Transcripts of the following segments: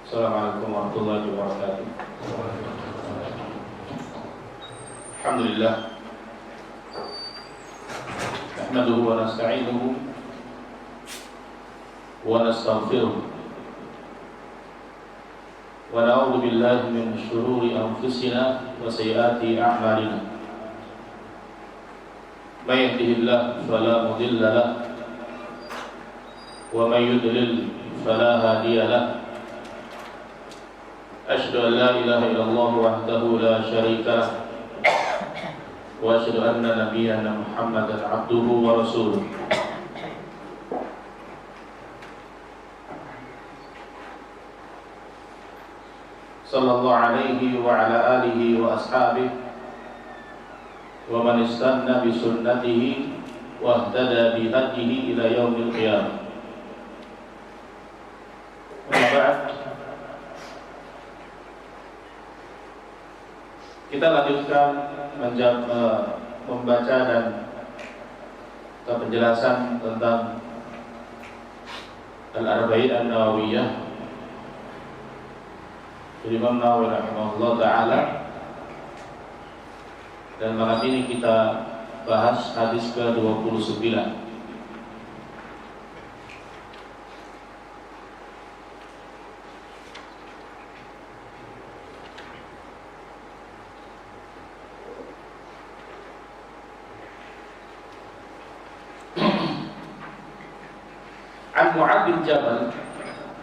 Assalamualaikum warahmatullahi wabarakatuh. Alhamdulillah. Nahmaduhu wa nasta'inuhu wa nastaghfiruh. Wa na'udzu billahi min shururi anfusina wa sayyiati a'malina. May yahdihillahu fala mudilla lahu wa may yudlil fala hadiya lahu. أشهد أن لا إله إلا الله وحده لا شريك له وأشهد أن نبينا محمدا عبده ورسوله صلى الله عليه وعلى آله وأصحابه ومن استنى بسنته واهتدى بهديه إلى يوم القيامة. أما بعد, kita lanjutkan membaca dan penjelasan tentang Al-Arba'in An-Nawawiyah dari Imam Nawawi rahimahullah ta'ala. Dan malam ini kita bahas hadis ke-29. An Mu'adz bin Jabal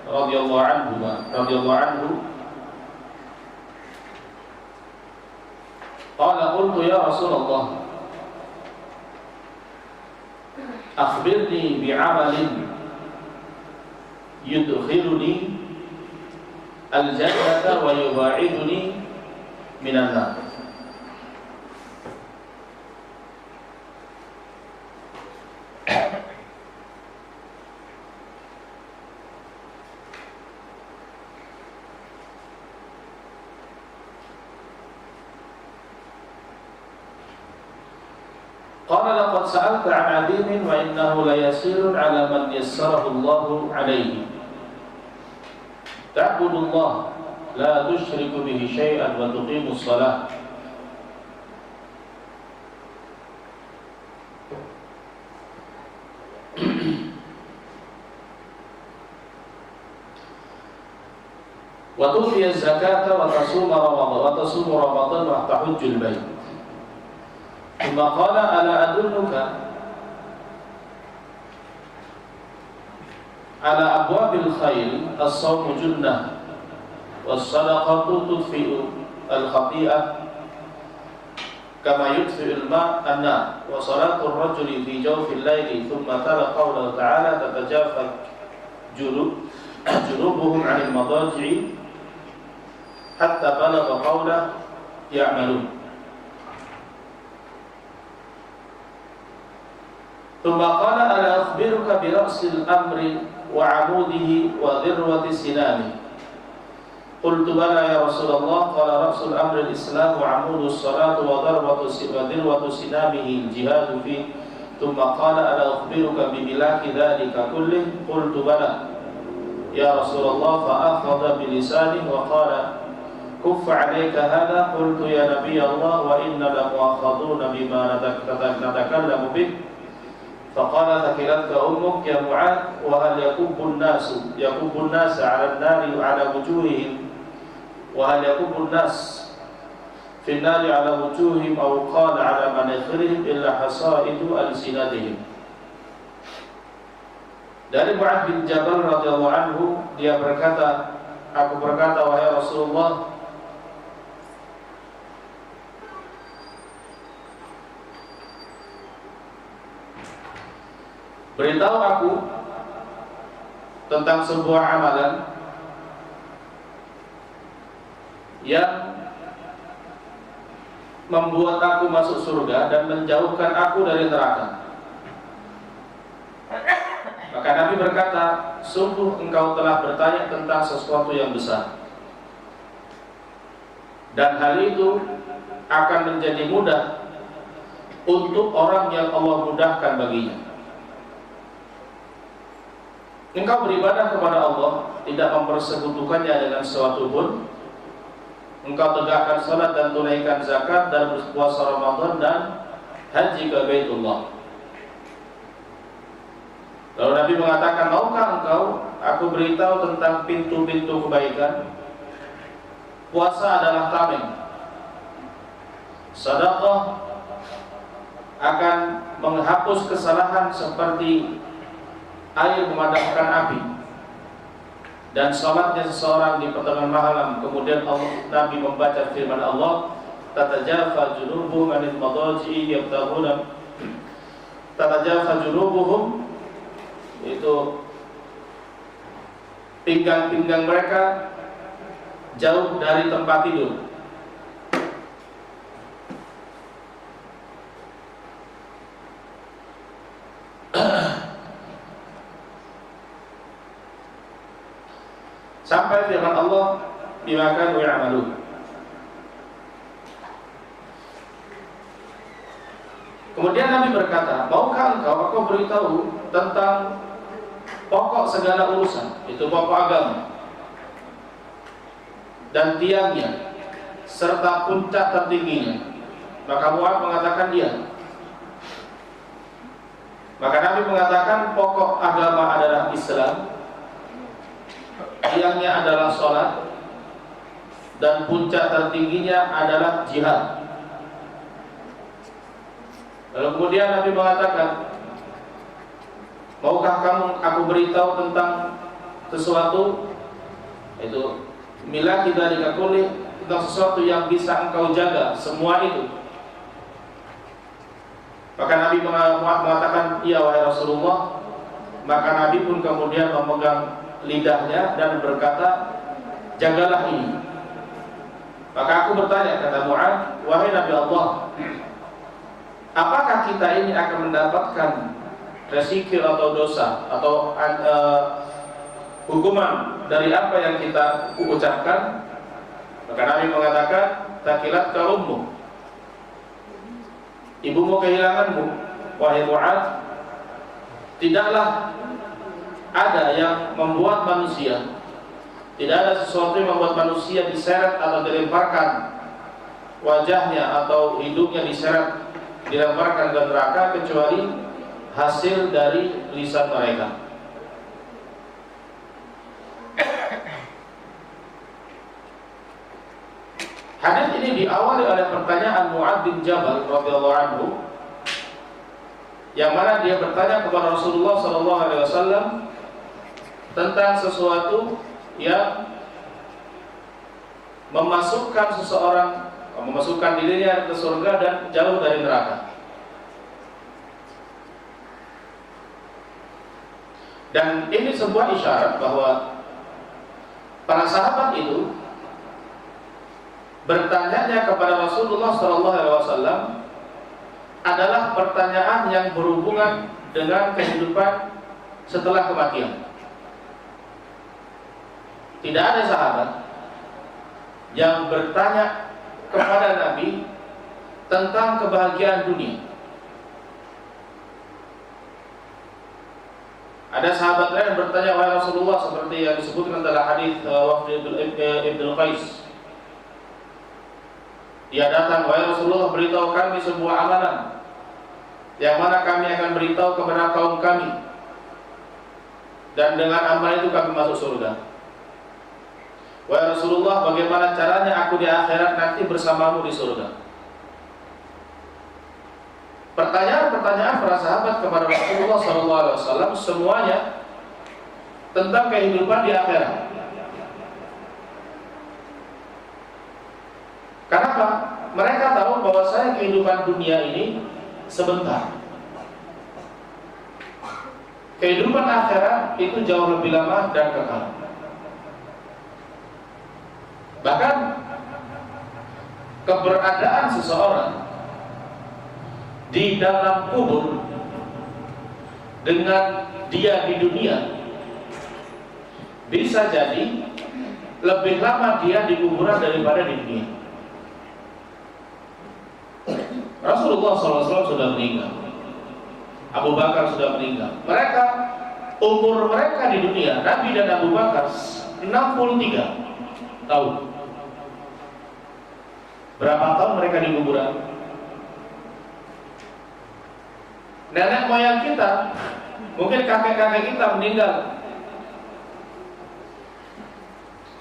radhiyallahu anhu qala qultu ya Rasulullah akhbirni bi'amalin yudkhiluni al-jannata wa yuba'iduni minan nar. Qala laqad sa'alta 'an 'adimin wa innahu la yasirun 'ala man yassarahu Allahu 'alayhi. Ta'budullah la tusyriku bihi syai'an wa tuqimus shalah. Wa tu'ti az-zakata wa tasuma Ramadan wa tahujjul bait. Thumma qala ala adulluka ala abwabil khair as-sawmu junnah was-sadaqatu tudfi'u al-khati'ah kama yudfi'u al-ma' an-nar wa salatu ar-rajuli fi jawfi al-layli thumma tala qawlahu ta'ala tatajafa junubuhum 'anil madaji'i hatta balagha qawlahu ya'malun. ثم قال ألا أخبرك برأس الأمر وعموده وذروة سنامه قلت بلى يا رسول الله قال رأس الأمر الإسلام وعمود الصلاة وذروة سنامه الجهاد فيه ثم قال ألا أخبرك بملاك ذلك كله قلت بلى يا رسول الله فأخذ بلسانه وقال كف عليك هذا قلت يا نبي الله وإنا لمؤاخذون بما نتكلم به فقال ثكلتك أمك يا معاذ وهل يكب الناس على النار على وجوههم وهل يكب الناس في النار على وجوههم أو قال على مناخرهم إلا حصائد ألسنتهم. Dari Mu'adz bin Jabal radhiyallahu anhu, dia berkata, aku berkata wahai Rasulullah, beritahu aku tentang sebuah amalan yang membuat aku masuk surga dan menjauhkan aku dari neraka. Maka Nabi berkata, sungguh engkau telah bertanya tentang sesuatu yang besar, dan hal itu akan menjadi mudah untuk orang yang Allah mudahkan baginya. engkau beribadah kepada Allah, tidak mempersekutukannya dengan sesuatu pun, engkau tegakkan salat dan tunaikan zakat dan berpuasa Ramadan dan haji ke Baitullah. Lalu Nabi mengatakan, maukah engkau aku beritahu tentang pintu-pintu kebaikan? Puasa adalah tameng, sedekah akan menghapus kesalahan seperti air memadamkan api, dan salatnya seseorang di pertengahan malam, kemudian Nabi membaca firman Allah, tatajafa junubuhum anil madaji yabtaghuna, tatajafa junubuhum, itu pinggang-pinggang mereka jauh dari tempat tidur. Sampai firman Allah, bima kanu ya'malun. Kemudian Nabi berkata, maukah engkau aku beritahu tentang pokok segala urusan, itu pokok agama dan tiangnya serta puncak tertingginya? Maka Mu'adz mengatakan iya. Maka Nabi mengatakan pokok agama adalah Islam, tiangnya adalah sholat, dan puncak tertingginya adalah jihad. Lalu kemudian Nabi mengatakan, maukah aku beritahu tentang sesuatu, itu mila kita dikakuli, tentang sesuatu yang bisa engkau jaga semua itu? Maka Nabi mengatakan, iya wahai Rasulullah. Maka Nabi pun kemudian memegang lidahnya dan berkata, jagalah ini. Maka aku bertanya, kata Mu'adz, wahai Nabi Allah, apakah kita ini akan mendapatkan resikil atau dosa atau hukuman dari apa yang kita ucapkan? Maka Nabi mengatakan, takilat ka ummu, ibumu kehilanganmu. Wahai Mu'adz, tidaklah ada yang membuat manusia, tidak ada sesuatu yang membuat manusia diseret atau dilemparkan wajahnya atau hidungnya diseret, dilemparkan ke neraka, kecuali hasil dari lisan mereka. Hadis ini diawali oleh pertanyaan Mu'adz bin Jabal radhiyallahu anhu, yang mana dia bertanya kepada Rasulullah SAW tentang sesuatu yang memasukkan dirinya ke surga dan jauh dari neraka. Dan ini sebuah isyarat bahwa para sahabat itu bertanya kepada Rasulullah SAW adalah pertanyaan yang berhubungan dengan kehidupan setelah kematian. Tidak ada sahabat yang bertanya kepada Nabi tentang kebahagiaan dunia. Ada sahabat lain yang bertanya, wahai Rasulullah, seperti yang disebutkan dalam hadis Wafd Ibn Qais. Dia datang, wahai Rasulullah, beritahu kami sebuah amalan yang mana kami akan beritahu kepada kaum kami, dan dengan amal itu kami masuk surga. Wahai Rasulullah, bagaimana caranya aku di akhirat nanti bersamamu di surga? Pertanyaan-pertanyaan para sahabat kepada Rasulullah SAW semuanya tentang kehidupan di akhirat. Kenapa? Mereka tahu bahwasanya kehidupan dunia ini sebentar. Kehidupan akhirat itu jauh lebih lama dan kekal. Bahkan keberadaan seseorang di dalam kubur dengan dia di dunia bisa jadi lebih lama dia di kuburan daripada di dunia. Rasulullah SAW sudah meninggal, Abu Bakar sudah meninggal. Mereka Umur mereka di dunia, Nabi dan Abu Bakar 63 tahun. Berapa tahun mereka di kuburan? Nenek moyang kita, mungkin kakek-kakek kita meninggal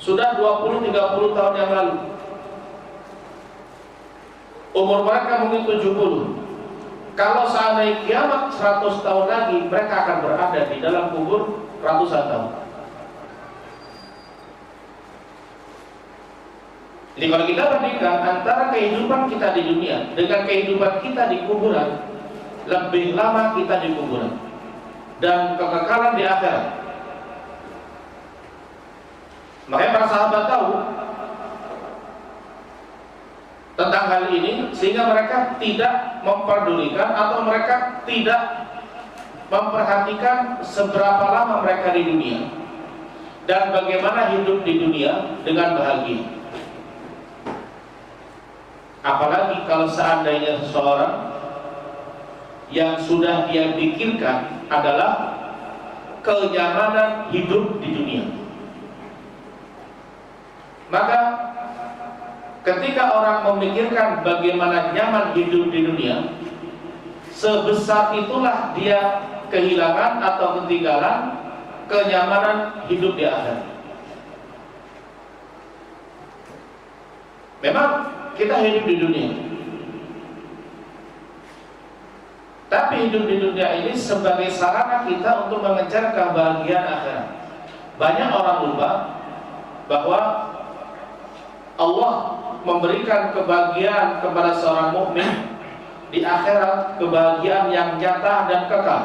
sudah 20-30 tahun yang lalu. Umur mereka mungkin 70. Kalau seandainya kiamat 100 tahun lagi, mereka akan berada di dalam kubur ratusan tahun. Jadi kalau kita bandingkan antara kehidupan kita di dunia dengan kehidupan kita di kuburan, lebih lama kita di kuburan dan kekekalan di akhirat. Makanya para sahabat tahu tentang hal ini, sehingga mereka tidak memperdulikan atau mereka tidak memperhatikan seberapa lama mereka di dunia dan bagaimana hidup di dunia dengan bahagia. Apalagi kalau seandainya seseorang yang sudah dia pikirkan adalah kenyamanan hidup di dunia, maka ketika orang memikirkan bagaimana nyaman hidup di dunia, sebesar itulah dia kehilangan atau ketinggalan kenyamanan hidup di akhirat. Memang kita hidup di dunia, tapi hidup di dunia ini sebagai sarana kita untuk mengejar kebahagiaan akhirat. Banyak orang lupa bahwa Allah memberikan kebahagiaan kepada seorang mukmin di akhirat, kebahagiaan yang nyata dan kekal.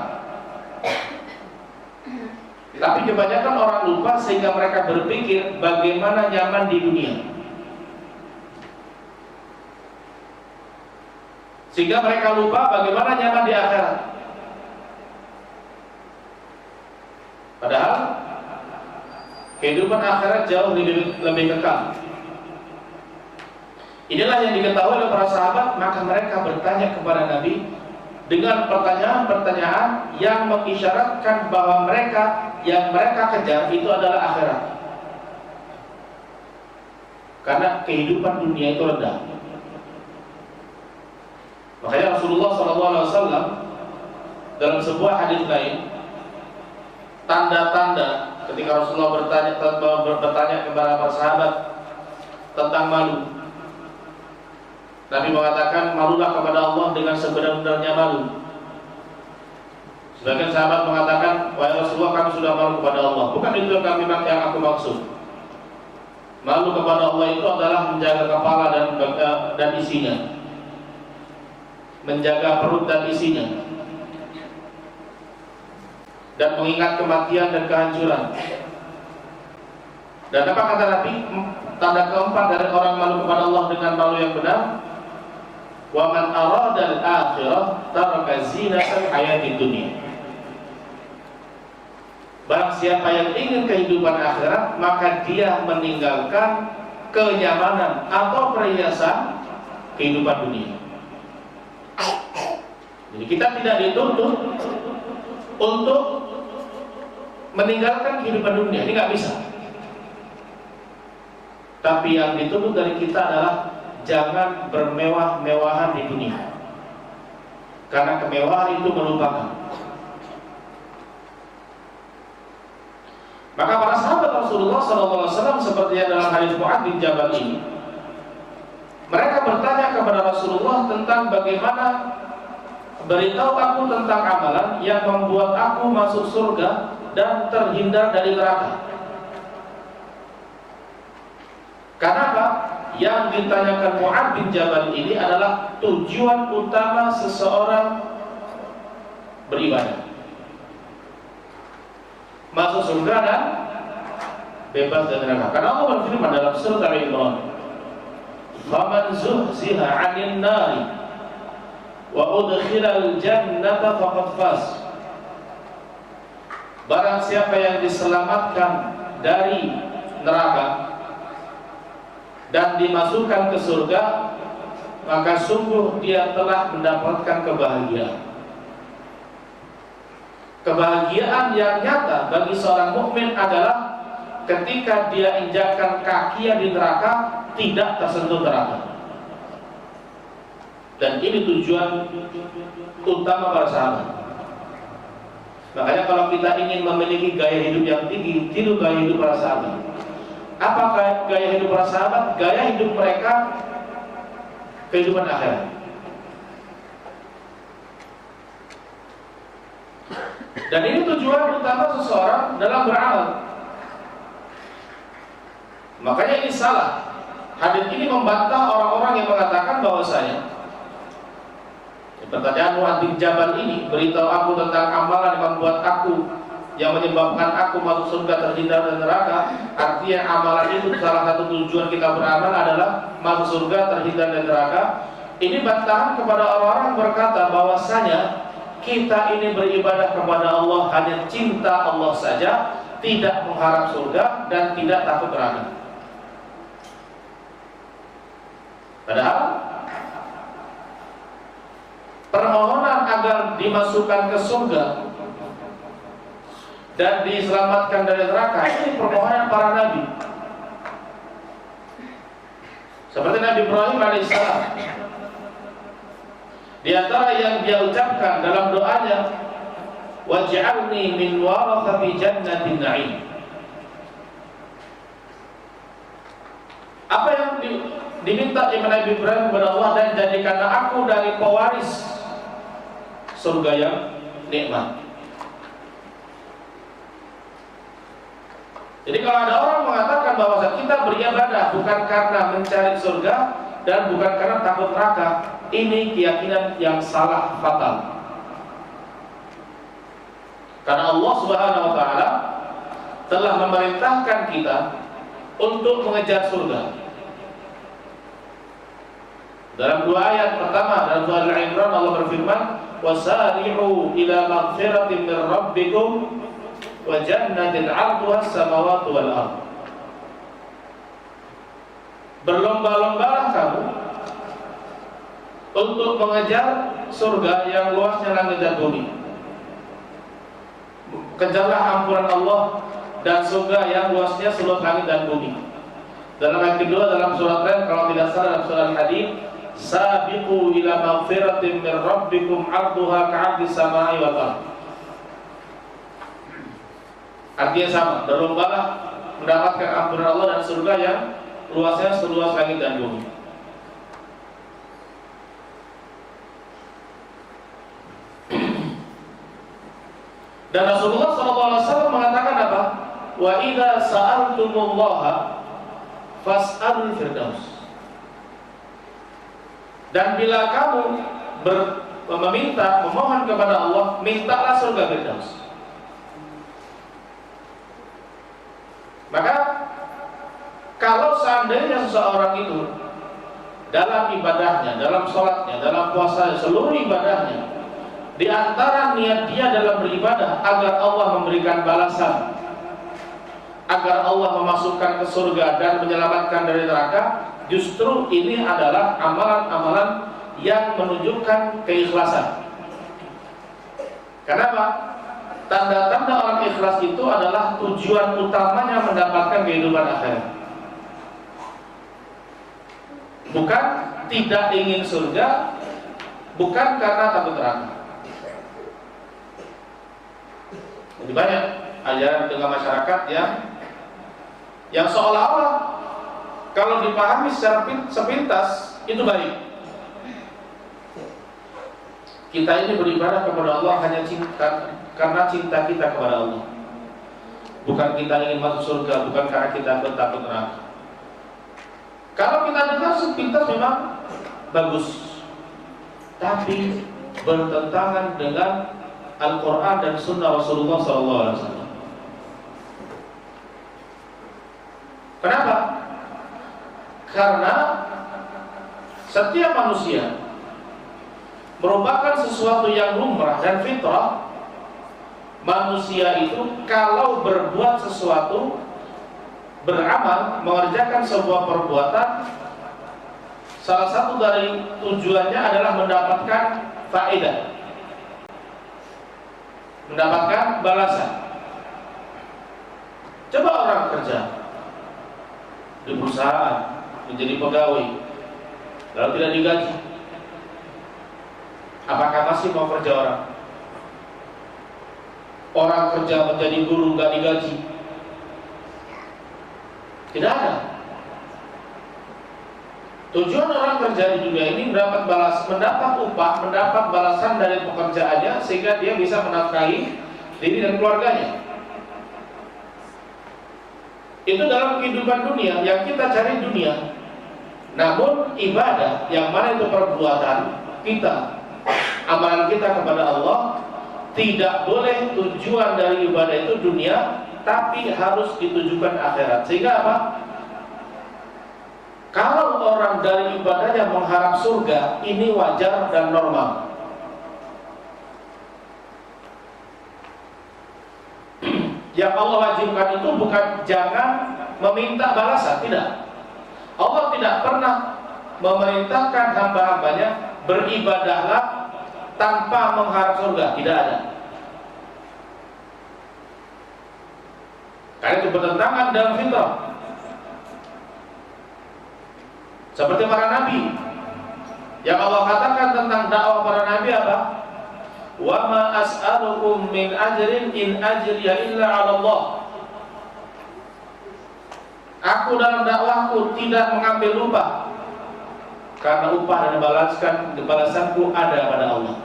Tapi kebanyakan orang lupa sehingga mereka berpikir bagaimana nyaman di dunia, sehingga mereka lupa bagaimana nyaman di akhirat. Padahal kehidupan akhirat jauh lebih kekal. Inilah yang diketahui oleh para sahabat, maka mereka bertanya kepada Nabi dengan pertanyaan-pertanyaan yang mengisyaratkan bahwa yang mereka kejar itu adalah akhirat. Karena kehidupan dunia itu rendah. Makanya Rasulullah SAW dalam sebuah hadis lain, tanda-tanda ketika Rasulullah bertanya kepada para sahabat tentang malu, Nabi mengatakan, malulah kepada Allah dengan sebenar-benarnya malu. Sebagian sahabat mengatakan, wahai Rasulullah, kami sudah malu kepada Allah. Bukan itu yang aku maksud. Malu kepada Allah itu adalah menjaga kepala dan isinya, menjaga perut dan isinya, dan mengingat kematian dan kehancuran. Dan apa kata Nabi? Tanda keempat dari orang malu kepada Allah dengan malu yang benar, wa man arada al-akhirah taraka zinatal hayatid dunya. Barang siapa yang ingin kehidupan akhirat, maka dia meninggalkan kenyamanan atau perhiasan kehidupan dunia. Jadi kita tidak dituntut untuk meninggalkan kehidupan dunia, ini nggak bisa. Tapi yang dituntut dari kita adalah jangan bermewah-mewahan di dunia, karena kemewahan itu melupakan. Maka para sahabat Rasulullah SAW seperti yang dalam hadis Mu'adz bin Jabal ini, mereka bertanya kepada Rasulullah tentang bagaimana, beritahu aku tentang amalan yang membuat aku masuk surga dan terhindar dari neraka. Kenapa? Yang ditanyakan Mu'adz bin Jabal ini adalah tujuan utama seseorang beribadah, masuk surga dan bebas dari neraka. Karena Allah berfirman dalam surat Al-Imran, "Faman zuhziha 'anil nari wa udkhilal jannata faqad faz." Barang siapa yang diselamatkan dari neraka dan dimasukkan ke surga, maka sungguh dia telah mendapatkan kebahagiaan. Kebahagiaan yang nyata bagi seorang mukmin adalah ketika dia injakkan kakinya di neraka tidak tersentuh neraka. Dan ini tujuan utama para sahabat. Makanya kalau kita ingin memiliki gaya hidup yang tinggi, tiru gaya hidup para sahabat. Apa gaya hidup para sahabat? Gaya hidup mereka kehidupan akhirat. Dan ini tujuan utama seseorang dalam beramal. Makanya ini salah. Hadis ini membantah orang-orang yang mengatakan bahwasanya pertanyaan Mu'adz bin Jabal ini, beritahu aku tentang amalan yang membuat aku, yang menyebabkan aku masuk surga terhindar dari neraka. Artinya amalan itu salah satu tujuan kita beramal adalah masuk surga terhindar dari neraka. Ini bantahan kepada orang-orang berkata bahwasanya kita ini beribadah kepada Allah hanya cinta Allah saja, tidak mengharap surga dan tidak takut neraka. Padahal permohonan agar dimasukkan ke surga dan diselamatkan dari neraka ini permohonan para nabi. Seperti Nabi Ibrahim alaihissalam, di antara yang dia ucapkan dalam doanya, waj'alni min warathati jannatin na'im. Apa yang diminta oleh Nabi Ibrahim kepada Allah, dan jadikanlah aku dari pewaris surga yang nikmat. Jadi kalau ada orang mengatakan bahwa kita beribadah bukan karena mencari surga dan bukan karena takut neraka, ini keyakinan yang salah fatal. Karena Allah Subhanahu wa taala telah memerintahkan kita untuk mengejar surga. Dalam dua ayat pertama dalam surah Al-Imran Allah berfirman, wasari'u ila maghfiratin min rabbikum wa jannatin 'arduha as-samawati wal ardh. Berlomba-lombalah kamu untuk mengejar surga yang luasnya langit dan bumi. Kejarlah ampunan Allah dan surga yang luasnya seluas langit dan bumi. Dalam ayat kedua dalam surat lain, kalau tidak salah dalam surah Al-Hadid, sabiqu ila maghfiratin min rabbikum 'arduha ka'ardis samai wal ardh. Artinya sama, berlombalah mendapatkan ampunan Allah dan surga yang luasnya seluas langit dan bumi. Dan Rasulullah SAW mengatakan apa? Wa idza sa'altumullaha fas'alul firdaus. Dan bila kamu memohon kepada Allah, mintalah surga firdaus. Maka kalau seandainya seseorang itu dalam ibadahnya, dalam sholatnya, dalam puasanya, seluruh ibadahnya, di antara niat dia dalam beribadah agar Allah memberikan balasan, agar Allah memasukkan ke surga dan menyelamatkan dari neraka, justru ini adalah amalan-amalan yang menunjukkan keikhlasan. Kenapa? Tanda-tanda orang ikhlas itu adalah tujuan utamanya mendapatkan kehidupan akhirat. Bukan tidak ingin surga, bukan karena takut neraka. Jadi banyak ajaran di tengah masyarakat yang seolah-olah kalau dipahami secara sepintas itu baik. Kita ini beribadah kepada Allah hanya karena cinta kita kepada Allah. Bukan kita ingin masuk surga, bukan karena kita takut neraka. Kalau kita dengar sepintas memang bagus, tapi bertentangan dengan Al-Quran dan Sunnah Rasulullah SAW. Kenapa? Karena setiap manusia merupakan sesuatu yang lumrah dan fitrah. Manusia itu kalau berbuat sesuatu, beramal, mengerjakan sebuah perbuatan, salah satu dari tujuannya adalah mendapatkan faedah. mendapatkan balasan. Coba orang kerja di perusahaan, menjadi pegawai, lalu tidak digaji, apakah masih mau kerja orang? Orang kerja menjadi guru nggak digaji, tidak ada. Tujuan orang kerja di dunia ini mendapat upah, mendapat balasan dari pekerjaannya sehingga dia bisa menafkahi diri dan keluarganya. Itu dalam kehidupan dunia yang kita cari dunia. Namun ibadah yang mana itu perbuatan kita, amalan kita kepada Allah, tidak boleh tujuan dari ibadah itu dunia, tapi harus ditujukan akhirat. Sehingga apa? Kalau orang dari ibadahnya mengharap surga, ini wajar dan normal. Yang Allah wajibkan itu bukan jangan meminta balasan, tidak. Allah tidak pernah memerintahkan hamba-hambanya beribadahlah tanpa mengharap surga, tidak ada. Karena itu bertentangan dalam fitrah. Seperti para nabi yang Allah katakan tentang dakwah para nabi apa? Wa ma as'alukum min ajrin in ajriya illa 'ala Allah. Aku dalam dakwahku tidak mengambil upah, karena upah dan balasanku ada pada Allah.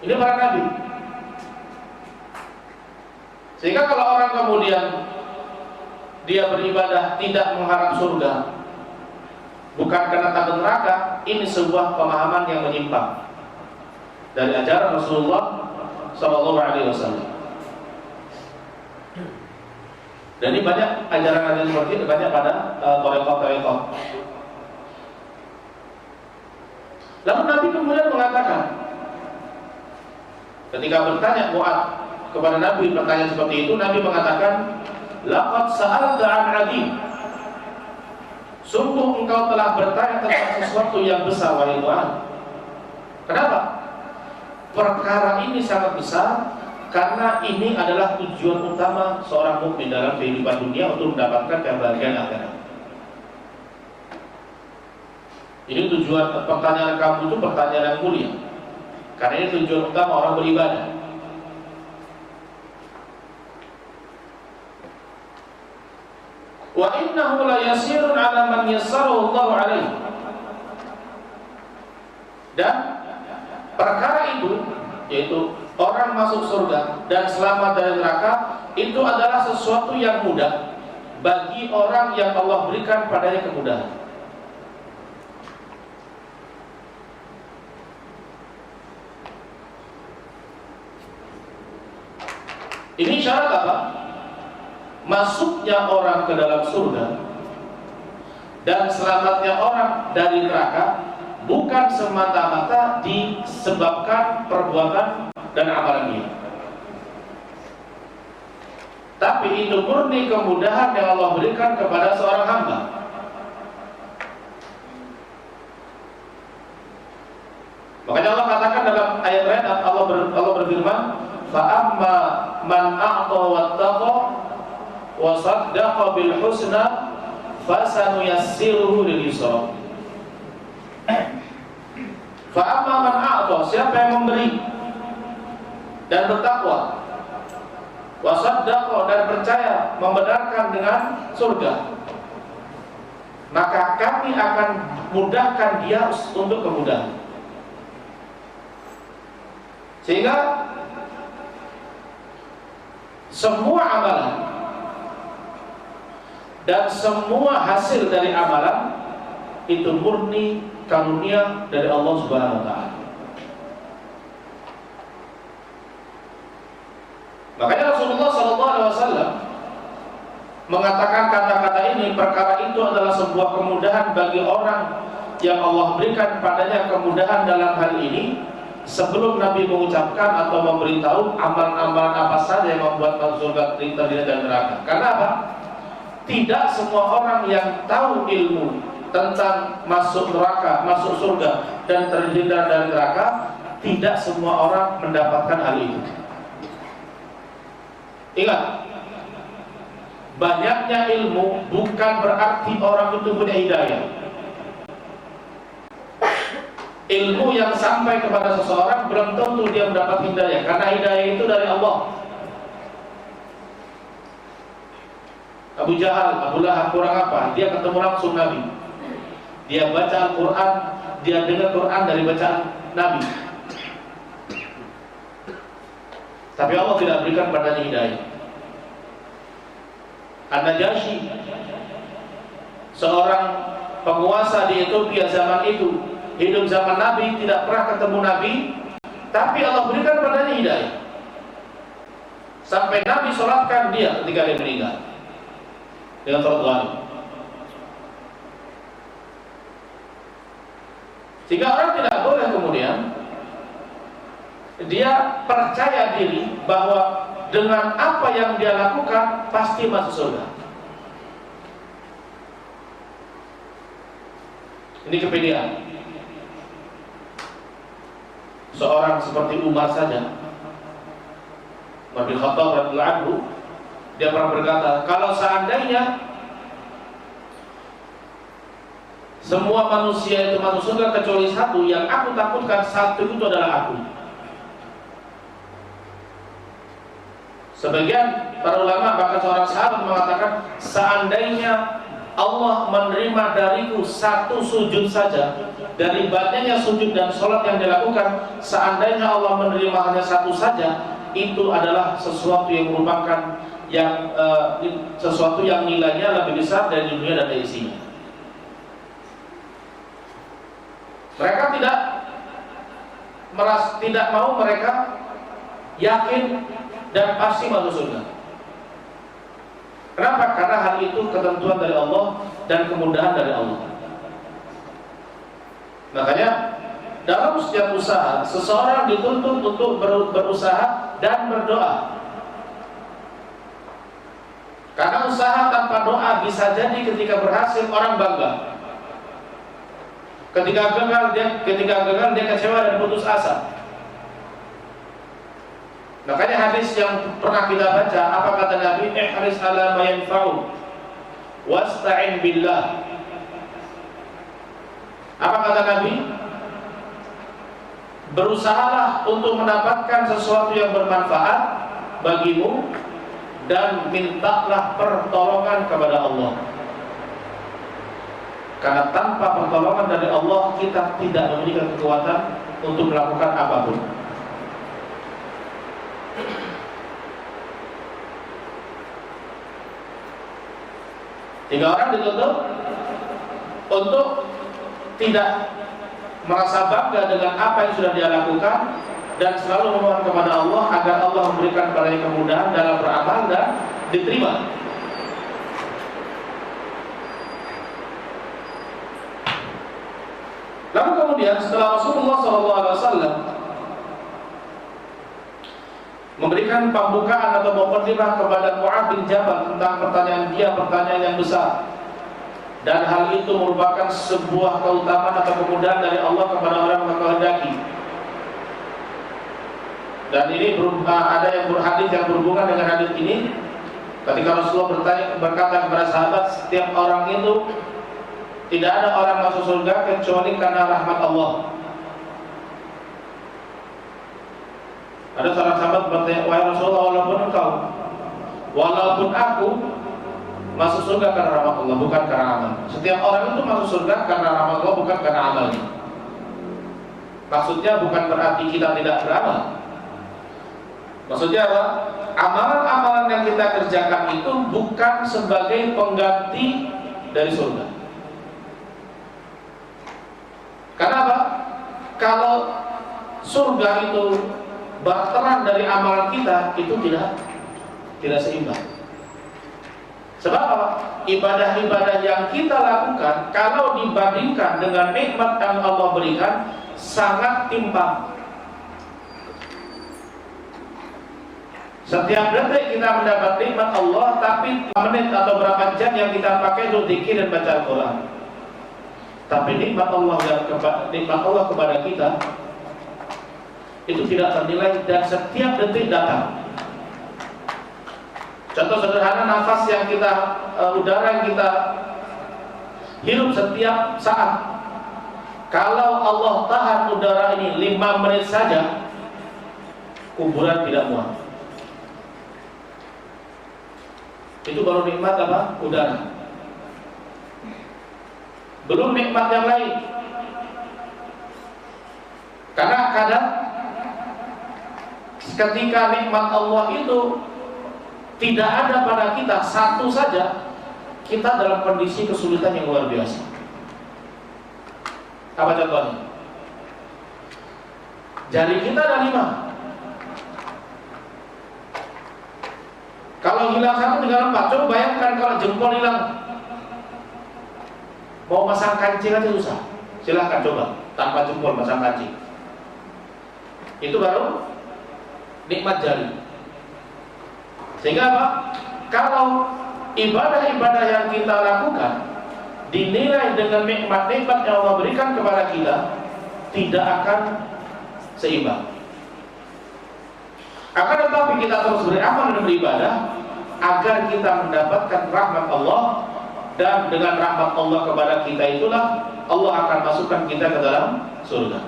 Ini para nabi. Sehingga kalau orang kemudian dia beribadah tidak mengharap surga, bukan karena takut neraka, ini sebuah pemahaman yang menyimpang dari ajaran Rasulullah SAW. Dan ini banyak ajaran-ajaran seperti ini, banyak pada thariqah-thariqah. Lalu Nabi kemudian mengatakan, ketika bertanya Mu'adz kepada Nabi pertanyaan seperti itu, Nabi mengatakan, laqad sa'alta 'an 'adzim. Sungguh engkau telah bertanya tentang sesuatu yang besar, wahai Mu'adz. Kenapa? Perkara ini sangat besar karena ini adalah tujuan utama seorang mukmin dalam kehidupan dunia untuk mendapatkan kebahagiaan akhirat. Ini tujuan pertanyaan kamu itu pertanyaan yang mulia. Karena ini tujuan utama orang beribadah. Wa innahu la yasirun 'ala man yassarahu Allah 'alaihi. Dan perkara itu, yaitu orang masuk surga dan selamat dari neraka, itu adalah sesuatu yang mudah bagi orang yang Allah berikan padanya kemudahan. Ini syarat apa? Masuknya orang ke dalam surga dan selamatnya orang dari neraka bukan semata-mata disebabkan perbuatan dan amalan dia, tapi itu murni kemudahan yang Allah berikan kepada seorang hamba. Makanya Allah katakan dalam ayat lain, Allah berfirman, fa amma man a'ta wattaqa wa saddaqa bil husna fasanuyassiruhu lil yusra. Fa amma man a'ta, siapa yang memberi dan bertakwa, wa saddaqa, dan percaya, membenarkan dengan surga, maka kami akan mudahkan dia untuk kemudahan. Sehingga semua amalan dan semua hasil dari amalan itu murni karunia dari Allah Subhanahu wa taala. Makanya Rasulullah SAW mengatakan kata-kata ini, perkara itu adalah sebuah kemudahan bagi orang yang Allah berikan padanya kemudahan dalam hal ini, sebelum Nabi mengucapkan atau memberitahu amalan-amalan apa saja yang membuat masuk surga, terdiri dari neraka. Karena apa? Tidak semua orang yang tahu ilmu tentang masuk neraka, masuk surga dan terhindar dari neraka tidak semua orang mendapatkan hal itu. Ingat, banyaknya ilmu bukan berarti orang itu punya hidayah. Ilmu yang sampai kepada seseorang belum tentu dia mendapat hidayah, karena hidayah itu dari Allah. Abu Jahal, Abu Lahab kurang apa? Dia ketemu langsung Nabi. Dia baca Al-Quran, dia dengar Quran dari bacaan Nabi. Tapi Allah tidak berikan padanya hidayah. An-Najasyi, seorang penguasa di Ethiopia zaman itu, hidup zaman Nabi, tidak pernah ketemu Nabi, tapi Allah berikan padanya hidayah. Sampai Nabi sholatkan dia ketika dia meninggal dengan sholat ghaib. Sehingga orang tidak boleh kemudian dia percaya diri bahwa dengan apa yang dia lakukan pasti masuk surga. Ini kepedean. Seorang seperti Umar saja, Umar bin Khattab radhiyallahu anhu, dia pernah berkata, kalau seandainya semua manusia itu masuk surga kecuali satu, yang aku takutkan satu itu adalah aku. Sebagian para ulama, bahkan seorang sahabat mengatakan, seandainya Allah menerima dariku satu sujud saja, dari banyaknya sujud dan sholat yang dilakukan, seandainya Allah menerima hanya satu saja, itu adalah sesuatu yang merupakan sesuatu yang nilainya lebih besar dari dunia dan dari isinya. Mereka tidak mau mereka yakin dan pasti masuk surga. Kenapa? Karena hal itu ketentuan dari Allah dan kemudahan dari Allah. Makanya dalam setiap usaha, seseorang dituntut untuk berusaha dan berdoa. Karena usaha tanpa doa bisa jadi ketika berhasil orang bangga. Ketika gagal dia kecewa dan putus asa. Makanya hadis yang pernah kita baca, apa kata Nabi? Ihris ala ma yanfa'u wasta'in billah. Apa kata Nabi? Berusahalah untuk mendapatkan sesuatu yang bermanfaat bagimu dan mintalah pertolongan kepada Allah. Karena tanpa pertolongan dari Allah kita tidak memiliki kekuatan untuk melakukan apapun. Tiga orang dituntut untuk tidak merasa bangga dengan apa yang sudah dia lakukan dan selalu memohon kepada Allah agar Allah memberikan padanya kemudahan dalam beramal dan diterima. Lalu kemudian setelah Rasulullah SAW memberikan pembukaan atau mukadimah kepada Mu'adz bin Jabal tentang pertanyaan yang besar, dan hal itu merupakan sebuah keutamaan atau kemudahan dari Allah kepada orang yang menghendaki. Dan ini ada yang berhadis yang berhubungan dengan hadis ini. Ketika Rasulullah berkata kepada sahabat, setiap orang itu tidak ada orang masuk surga kecuali karena rahmat Allah. Ada seorang sahabat bertanya, wahai Rasulullah, walaupun aku masuk surga karena rahmat Allah, bukan karena amal. Setiap orang itu masuk surga karena rahmat Allah, bukan karena amalnya. Maksudnya bukan berarti kita tidak beramal. Maksudnya apa? Amalan-amalan yang kita kerjakan itu bukan sebagai pengganti dari surga. Karena apa? Kalau surga itu barteran dari amalan kita, itu tidak seimbang. Sebab apa? Ibadah-ibadah yang kita lakukan kalau dibandingkan dengan nikmat yang Allah berikan sangat timpang. Setiap detik kita mendapat nikmat Allah, tapi menit atau berapa jam yang kita pakai untuk zikir dan baca Al-Quran. Tapi nikmat Allah kepada kita itu tidak ternilai dan setiap detik datang. Contoh sederhana, nafas yang kita, udara yang kita hirup setiap saat. Kalau Allah tahan udara ini 5 menit saja, kuburan tidak muat. Itu baru nikmat apa? Udara. Belum nikmat yang lain. Karena kadang ketika nikmat Allah itu tidak ada pada kita satu saja, kita dalam kondisi kesulitan yang luar biasa. Apa contohnya? Jari kita ada 5. Kalau hilang satu tinggal 4. Coba bayangkan kalau jempol hilang. Mau masang kancing aja susah. Silahkan coba tanpa jempol masang kancing. Itu baru nikmat jari. Sehingga apa? Kalau ibadah-ibadah yang kita lakukan dinilai dengan nikmat-nikmat yang Allah berikan kepada kita, tidak akan seimbang. Akan tetapi kita terus beramal dan beribadah agar kita mendapatkan rahmat Allah, dan dengan rahmat Allah kepada kita itulah Allah akan masukkan kita ke dalam surga.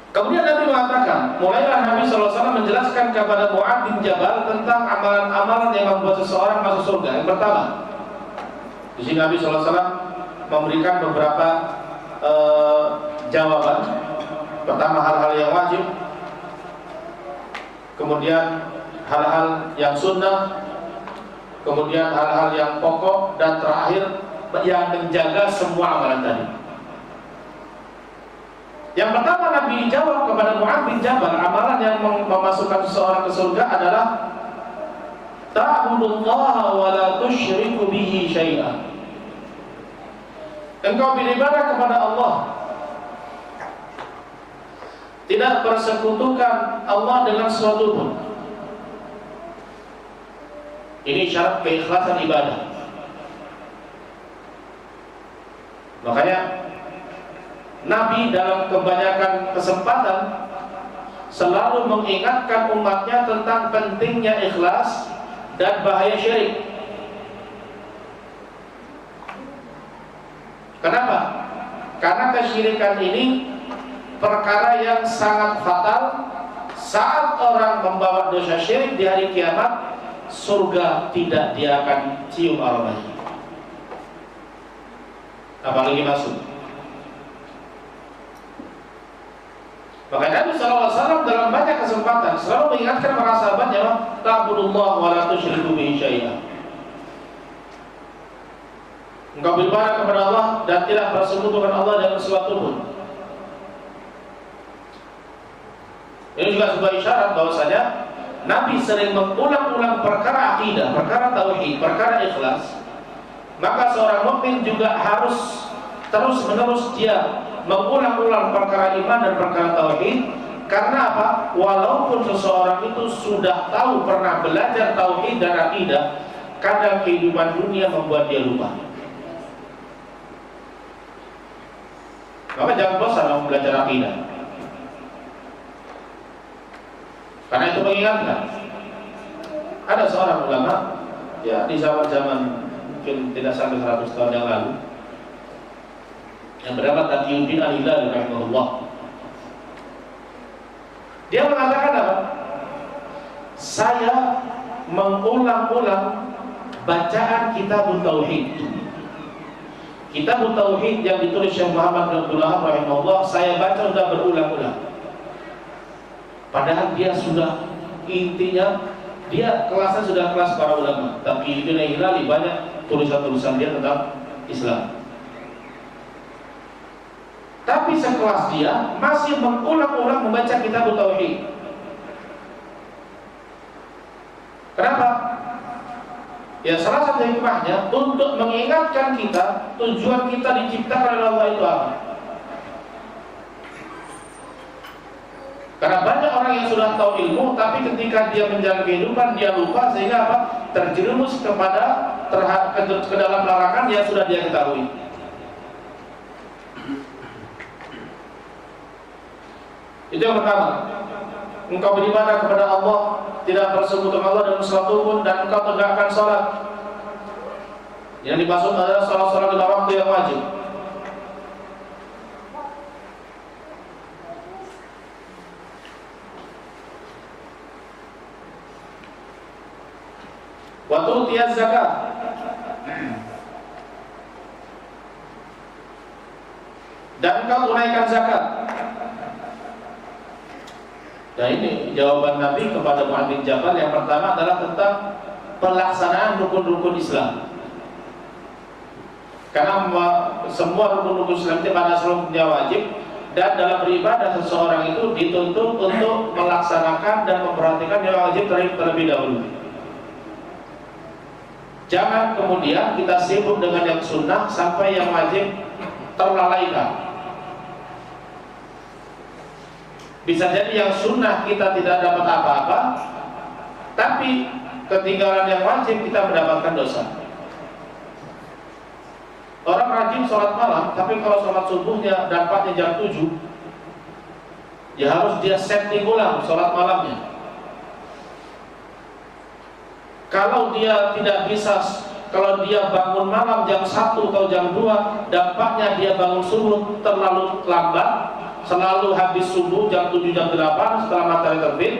Kemudian Nabi mengatakan, mulailah Nabi SAW menjelaskan kepada Mu'adz bin Jabal tentang amalan-amalan yang membuat seseorang masuk surga. Yang pertama, di sini Nabi SAW memberikan beberapa jawaban. Pertama, hal-hal yang wajib, kemudian hal-hal yang sunnah, kemudian hal-hal yang pokok, dan terakhir yang menjaga semua amalan tadi. Yang pertama Nabi jawab kepada Mu'adz bin Jabal, amalan yang memasukkan seseorang ke surga adalah ta'budullaha wa la tusyriku bihi syai'an. Engkau beribadah kepada Allah, tidak persekutukan Allah dengan sesuatu pun. Ini syarat keikhlasan ibadah. Makanya Nabi dalam kebanyakan kesempatan selalu mengingatkan umatnya tentang pentingnya ikhlas dan bahaya syirik. Kenapa? Karena kesyirikan ini perkara yang sangat fatal. Saat orang membawa dosa syirik di hari kiamat, surga tidak dia akan cium aromanya, apalagi masuk. Maka Nabi SAW dalam banyak kesempatan selalu mengingatkan para sahabatnya, ta'budullah wa la tusyriku bihi syai'an. Engkau beribadah kepada Allah dan tidak bersekutukan Allah dengan sesuatu pun. Ini juga sebuah isyarat bahwasanya Nabi sering mengulang-ulang perkara akidah, perkara tauhid, perkara ikhlas. Maka seorang mukmin juga harus terus-menerus dia mengulang-ulang perkara iman dan perkara tauhid. Karena apa? Walaupun seseorang itu sudah tahu, pernah belajar tauhid dan akidah, kadang kehidupan dunia membuat dia lupa. Maka jangan bosan dalam belajar akidah. Karena itu mengingatkan. Ada seorang ulama, ya di zaman mungkin tidak sampai 100 tahun yang lalu, yang bernama Taqiyuddin Al-Hilali rahimahullah. Dia mengatakan apa? Saya mengulang-ulang bacaan Kitabut Tauhid. Kitabut Tauhid yang ditulis Syekh Muhammad bin Abdul Wahhab rahimahullah, saya baca sudah berulang-ulang. Padahal dia sudah, intinya dia kelasnya sudah kelas para ulama. Taqiyuddin Al-Hilali banyak tulisan-tulisan dia tentang Islam. Tapi sekelas dia masih mengulang-ulang membaca Kitabut Tauhid. Kenapa? Ya salah satu hikmahnya untuk mengingatkan kita tujuan kita diciptakan oleh Allah itu apa. Karena banyak orang yang sudah tahu ilmu, tapi ketika dia menjalani kehidupan dia lupa, sehingga apa? Terjerumus ke dalam larangan yang sudah dia ketahui. Itu yang pertama. Engkau beribadah kepada Allah, tidak bersekutu Allah dengan sesuatu pun, dan engkau tegakkan sholat. Yang dimaksud adalah sholat-sholat lima waktu yang wajib. Wa tu'tiyaz zakat. Dan engkau tunaikan zakat. Nah ini jawaban Nabi kepada Mu'adz bin Jabal. Yang pertama adalah tentang pelaksanaan rukun-rukun Islam. Karena semua rukun-rukun Islam itu pada seluruhnya wajib, dan dalam beribadah seseorang itu dituntut untuk melaksanakan dan memperhatikan yang wajib terlebih dahulu. Jangan kemudian kita sibuk dengan yang sunnah sampai yang wajib terlalaikan. Bisa jadi yang sunnah kita tidak dapat apa-apa, tapi ketinggalan yang wajib kita mendapatkan dosa. Orang rajin sholat malam, tapi kalau sholat subuhnya dapatnya jam 7, ya harus dia setting ulang sholat malamnya. Kalau dia tidak bisa, kalau dia bangun malam jam 1 atau jam 2, dampaknya dia bangun subuh terlalu lambat, selalu habis subuh jam 7 jam 8 setelah matahari terbit.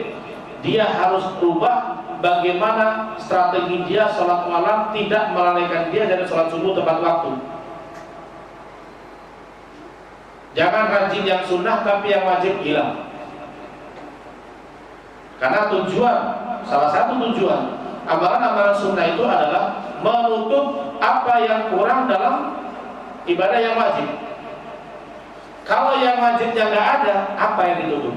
Dia harus berubah bagaimana strategi dia sholat malam tidak melalaikan dia dari sholat subuh tepat waktu. Jangan rajin yang sunnah tapi yang wajib hilang. Karena tujuan, salah satu tujuan amalan-amalan sunnah itu adalah menutup apa yang kurang dalam ibadah yang wajib. Kalau yang wajibnya nggak ada, apa yang ditutup?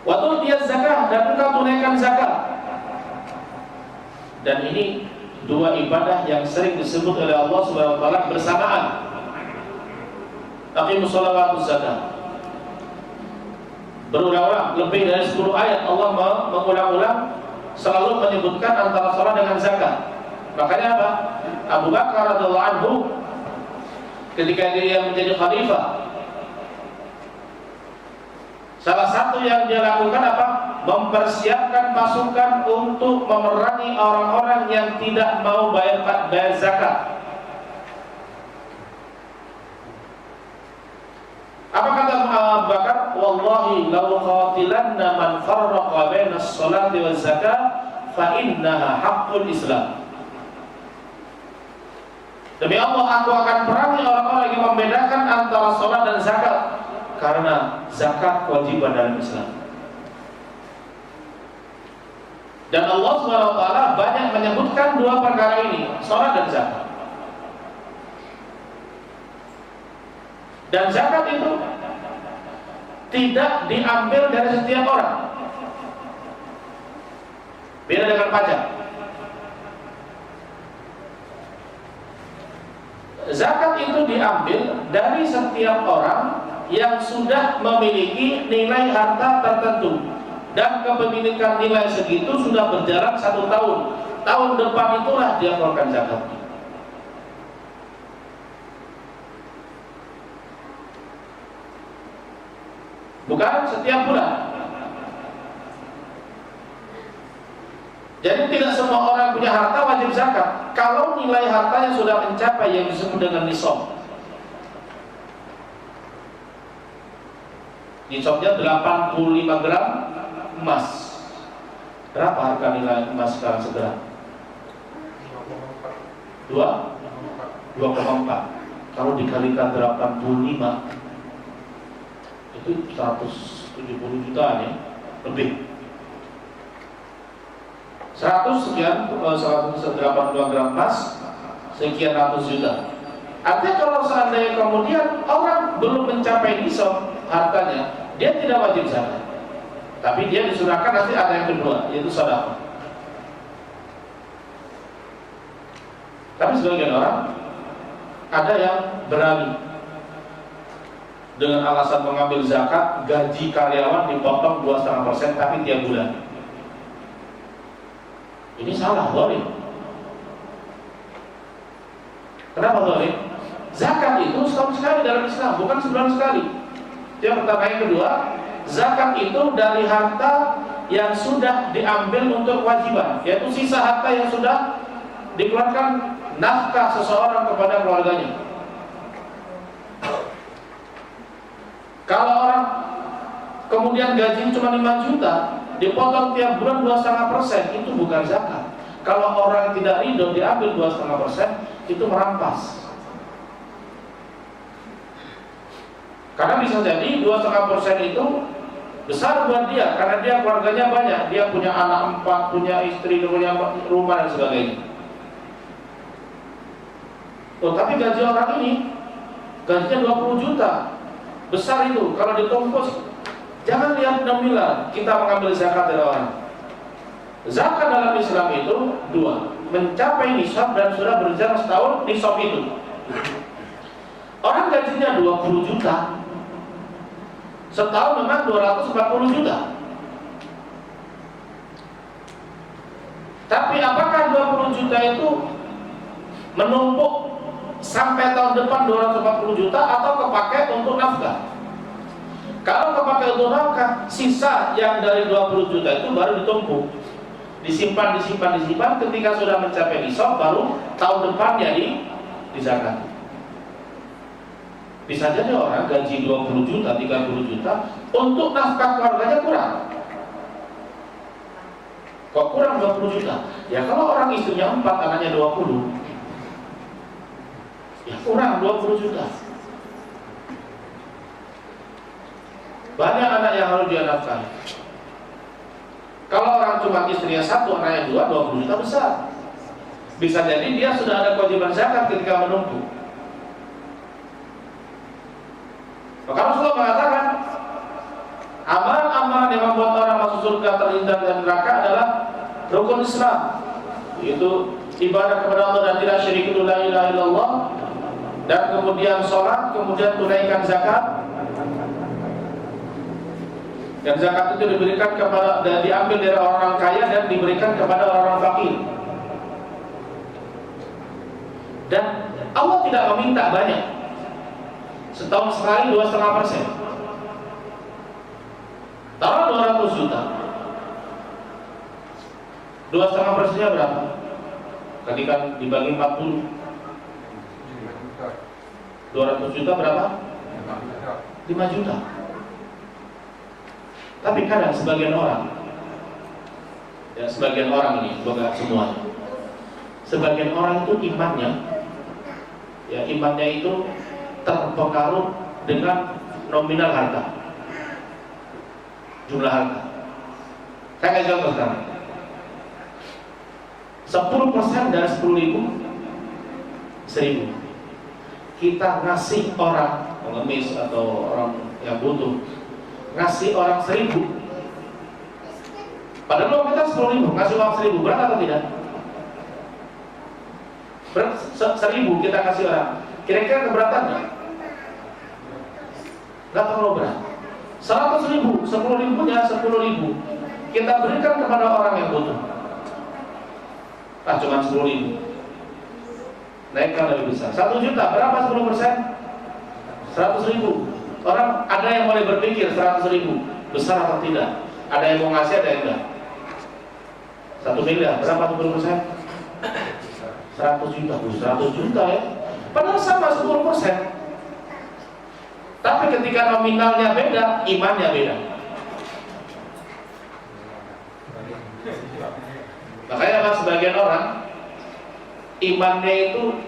Waktu dia zakat dan engkau tunaikan zakat. Dan ini dua ibadah yang sering disebut oleh Allah Subhanahu wa taala bersamaan. Aqimus sholata watuz zakat. Berulang-ulang, lebih dari 10 ayat Allah mengulang-ulang selalu menyebutkan antara salat dengan zakat. Makanya apa? Abu Bakar radhiyallahu anhu ketika dia menjadi khalifah, salah satu yang dia lakukan apa? Mempersiapkan pasukan untuk memerangi orang-orang yang tidak mau bayar zakat. Apa kata Abu Bakar? Wallahi law qatilanna man farraqa baina as-salati waz zakat fa innaha haqqul Islam. Demi Allah, aku akan perangi orang-orang yang membedakan antara salat dan zakat, karena zakat kewajiban dalam Islam. Dan Allah Subhanahu wa taala banyak menyebutkan dua perkara ini, salat dan zakat. Dan zakat itu tidak diambil dari setiap orang. Beda dengan pajak. Zakat itu diambil dari setiap orang yang sudah memiliki nilai harta tertentu, dan kepemilikan nilai segitu sudah berjalan 1 tahun. Tahun depan itulah dia keluarkan zakat. Bukan setiap bulan. Jadi tidak semua orang punya harta wajib zakat. Kalau nilai hartanya sudah mencapai yang disebut dengan nisab. Nisabnya 85 gram emas. Berapa harga nilai emas sekarang segera? 2,4. Kalau dikalikan 85 itu 170 juta ya, lebih. 100 sekian, 182 gram emas, sekian ratus juta. Artinya kalau seandainya kemudian orang belum mencapai nisab hartanya, dia tidak wajib zakat. Tapi dia disunahkan nanti ada yang kedua, yaitu sedekah. Tapi sebagian orang ada yang berani dengan alasan mengambil zakat, gaji karyawan dipotong 2,5% tapi tiap bulan. Ini salah, zalim. Kenapa zalim? Zakat itu setahun sekali dalam Islam, bukan sebulan sekali. Yang pertama. Yang kedua, zakat itu dari harta yang sudah diambil untuk kewajiban, yaitu sisa harta yang sudah dikeluarkan nafkah seseorang kepada keluarganya. Kalau orang kemudian gaji cuma 5 juta, dipotong tiap bulan 2,5%, itu bukan zakat. Kalau orang tidak ridho diambil 2,5%, itu merampas. Karena bisa jadi 2,5% itu besar buat dia, karena dia keluarganya banyak, dia punya anak 4, punya istri, punya rumah dan sebagainya. Oh, tapi gaji orang ini gajinya 20 juta, besar itu. Kalau ditumpus, jangan lihat nominal kita mengambil zakat dari orang. Zakat dalam Islam itu 2, mencapai nisab dan sudah berjalan setahun nisab itu. Orang gajinya 20 juta, setahun memang 240 juta. Tapi apakah 20 juta itu menumpuk sampai tahun depan 240 juta atau kepakai untuk nafkah? Kalau kepakai untuk nafkah, sisa yang dari 20 juta itu baru ditumpuk, disimpan, ketika sudah mencapai nisab baru tahun depannya dizakat. Bisa jadi orang gaji 20 juta, 30 juta, untuk nafkah keluarganya kurang. Kok kurang 20 juta? Ya kalau orang istrinya 4, anaknya 20, ya kurang 20 juta. Banyak anak yang harus dia nafkahi. Kalau orang cuma istrinya 1, anaknya 2, 20 juta besar. Bisa jadi dia sudah ada kewajiban zakat ketika menumpuk. Maka Rasulullah mengatakan, amalan-amalan yang membuat orang masuk surga terhindar dari neraka adalah rukun Islam, yaitu ibadah kepada Allah dan tidak syirik, la ilaha illallah, dan kemudian sholat, kemudian tunaikan zakat. Dan zakat itu diberikan kepada, dan diambil dari orang kaya dan diberikan kepada orang fakir. Dan Allah tidak meminta banyak. Setahun sekali 2,5%. Taruh 200 juta. 2,5%-nya berapa? Tadi kan dibagi 40. 200 juta berapa? 5 juta. Tapi kadang sebagian orang, ya sebagian orang ini, bukan semuanya, sebagian orang itu imannya itu terpengaruh dengan nominal harta, jumlah harta. Saya kasih contoh sekarang. 10% dari 10.000, 1.000. Kita ngasih orang pengemis atau orang yang butuh, ngasih orang 1.000. Padahal kalau kita 10.000, ngasih uang 1.000, berat atau tidak? Berat. 1.000 kita kasih orang, kira-kira keberatannya? Gak terlalu berat. 100.000, 10.000-nya 10.000 kita berikan kepada orang yang butuh. Cuma 10.000. Naikkan lebih besar. 1 juta, berapa 10%? 100.000. Orang ada yang mulai berpikir 100.000 besar atau tidak. Ada yang mau ngasih, ada yang enggak. 1 miliar, berapa 10%? 100 juta. 100 juta ya. Padahal sama 10%. Tapi ketika nominalnya beda, imannya beda. Makanya sebagian orang imannya itu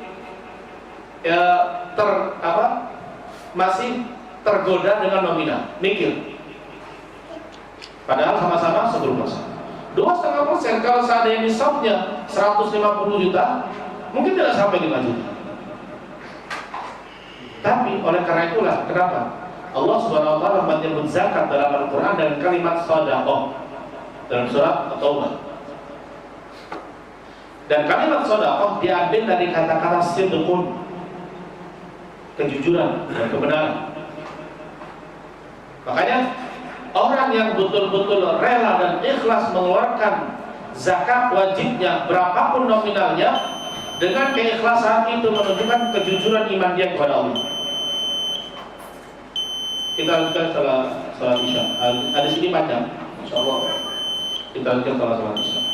masih tergoda dengan nominal, mikir. Padahal sama-sama 10%. 2,5% kalau seandainya nisabnya 150 juta, mungkin tidak sampai 5 juta. Tapi oleh karena itulah kenapa Allah Subhanahu wa taala menyebut zakat dalam Al-Qur'an dengan kalimat shadaqah dalam surat At-Taubah. Dan kalimat shadaqah diambil dari kata-kata sidqun, kejujuran dan kebenaran. Makanya orang yang betul-betul rela dan ikhlas mengeluarkan zakat wajibnya berapapun nominalnya, Dengan keikhlasan itu menunjukkan kejujuran iman dia kepada Allah. Kita lanjutkan setelah salat Isya. Ada sini panjang, insyaallah kita lanjutkan setelah salat Isya.